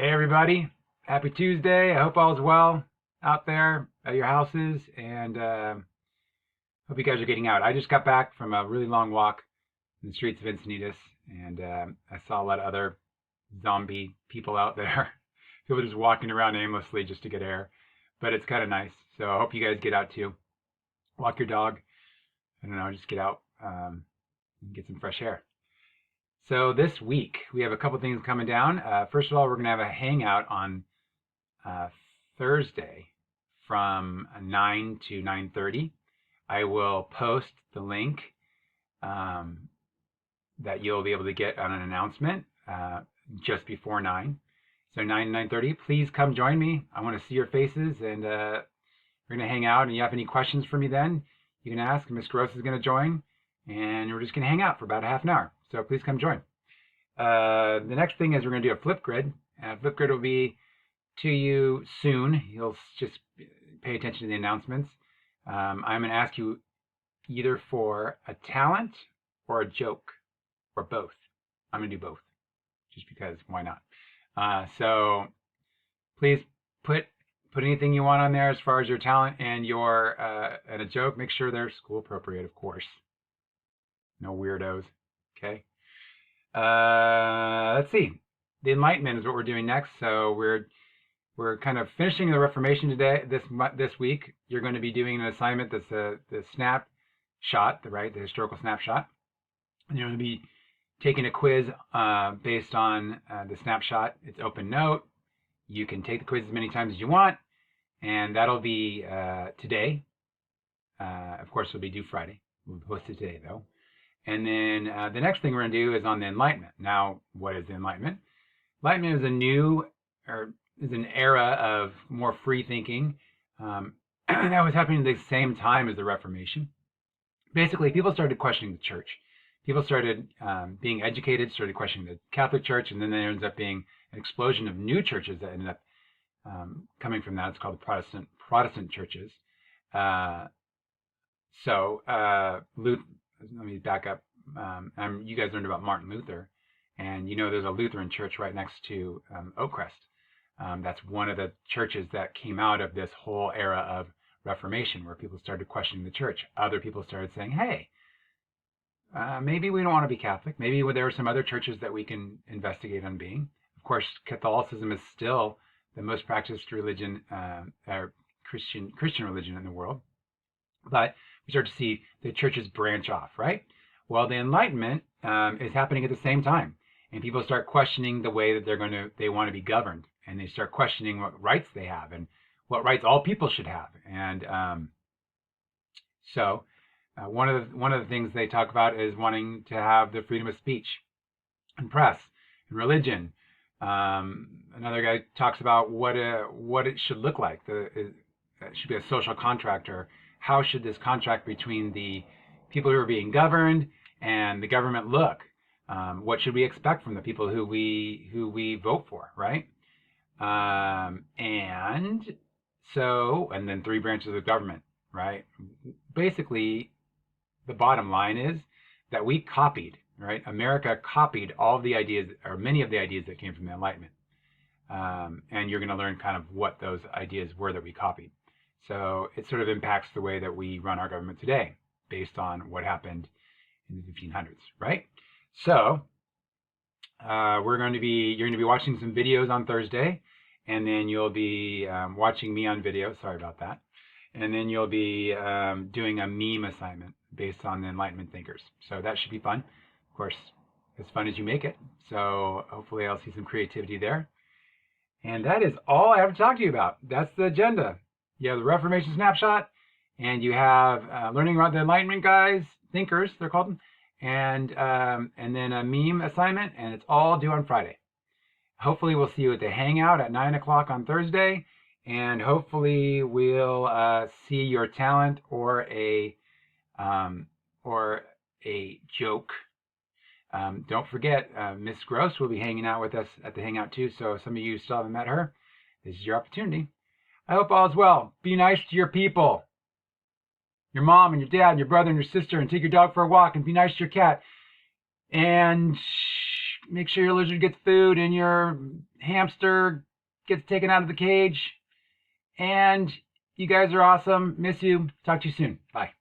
Hey everybody, happy Tuesday. I hope all's well out there at your houses, and hope you guys are getting out. I just got back from a really long walk in the streets of Encinitas, and I saw a lot of other zombie people out there. People just walking around aimlessly just to get air, but it's kind of nice. So I hope you guys get out too. Walk your dog. I don't know, just get out and get some fresh air. So this week we have a couple things coming down. First of all, we're going to have a hangout on Thursday from 9 to 9:30. I will post the link that you'll be able to get on an announcement just before 9. So 9 to 9:30, please come join me. I want to see your faces, and we're going to hang out. And you have any questions for me then, you can ask. Miss Gross is going to join, and we're just going to hang out for about a half an hour. So please come join. The next thing is we're going to do a Flipgrid. Flipgrid will be to you soon. You'll just pay attention to the announcements. I'm going to ask you either for a talent or a joke, or both. I'm going to do both, just because, why not? So please put anything you want on there as far as your talent and your and a joke. Make sure they're school appropriate, of course. No weirdos. Okay. Let's see. The Enlightenment is what we're doing next. So we're kind of finishing the Reformation today. This week, you're going to be doing an assignment that's the snapshot, the historical snapshot. And you're going to be taking a quiz based on the snapshot. It's open note. You can take the quiz as many times as you want, and that'll be today. Of course, it'll be due Friday. We'll post it today, though. And then the next thing we're going to do is on the Enlightenment. Now, what is the Enlightenment? Enlightenment is an era of more free thinking that was happening at the same time as the Reformation. Basically, people started questioning the church. People started being educated, started questioning the Catholic Church, and then there ends up being an explosion of new churches that ended up coming from that. It's called the Protestant churches. Let me back up. You guys learned about Martin Luther, and you know there's a Lutheran church right next to Oakcrest. That's one of the churches that came out of this whole era of Reformation, where people started questioning the church. Other people started saying, hey, maybe we don't want to be Catholic. Maybe there are some other churches that we can investigate on being. Of course, Catholicism is still the most practiced religion, or Christian religion in the world. But we start to see the churches branch off, right? Well, the Enlightenment is happening at the same time, and people start questioning the way that they want to be governed, and they start questioning what rights they have and what rights all people should have. And one of the things they talk about is wanting to have the freedom of speech and press and religion. Another guy talks about what it should look like. It should be a social contract, or how should this contract between the people who are being governed and the government look? What should we expect from the people who we vote for, right? And then 3 branches of government, right? Basically, the bottom line is that we copied, right? America copied all of the ideas, or many of the ideas that came from the Enlightenment. And you're going to learn kind of what those ideas were that we copied. So it sort of impacts the way that we run our government today, based on what happened in the 1500s, right? So you're going to be watching some videos on Thursday, and then you'll be watching me on video. Sorry about that. And then you'll be doing a meme assignment based on the Enlightenment thinkers. So that should be fun. Of course, as fun as you make it. So hopefully I'll see some creativity there. And that is all I have to talk to you about. That's the agenda. You have the Reformation snapshot, and you have learning about the Enlightenment guys, thinkers, they're called them, and then a meme assignment, and it's all due on Friday. Hopefully we'll see you at the Hangout at 9 o'clock on Thursday, and hopefully we'll see your talent or a joke. Don't forget, Miss Gross will be hanging out with us at the Hangout too, so some of you still haven't met her. This is your opportunity. I hope all is well. Be nice to your people. Your mom and your dad and your brother and your sister, and take your dog for a walk, and be nice to your cat. And Make sure your lizard gets food and your hamster gets taken out of the cage. And you guys are awesome. Miss you. Talk to you soon. Bye.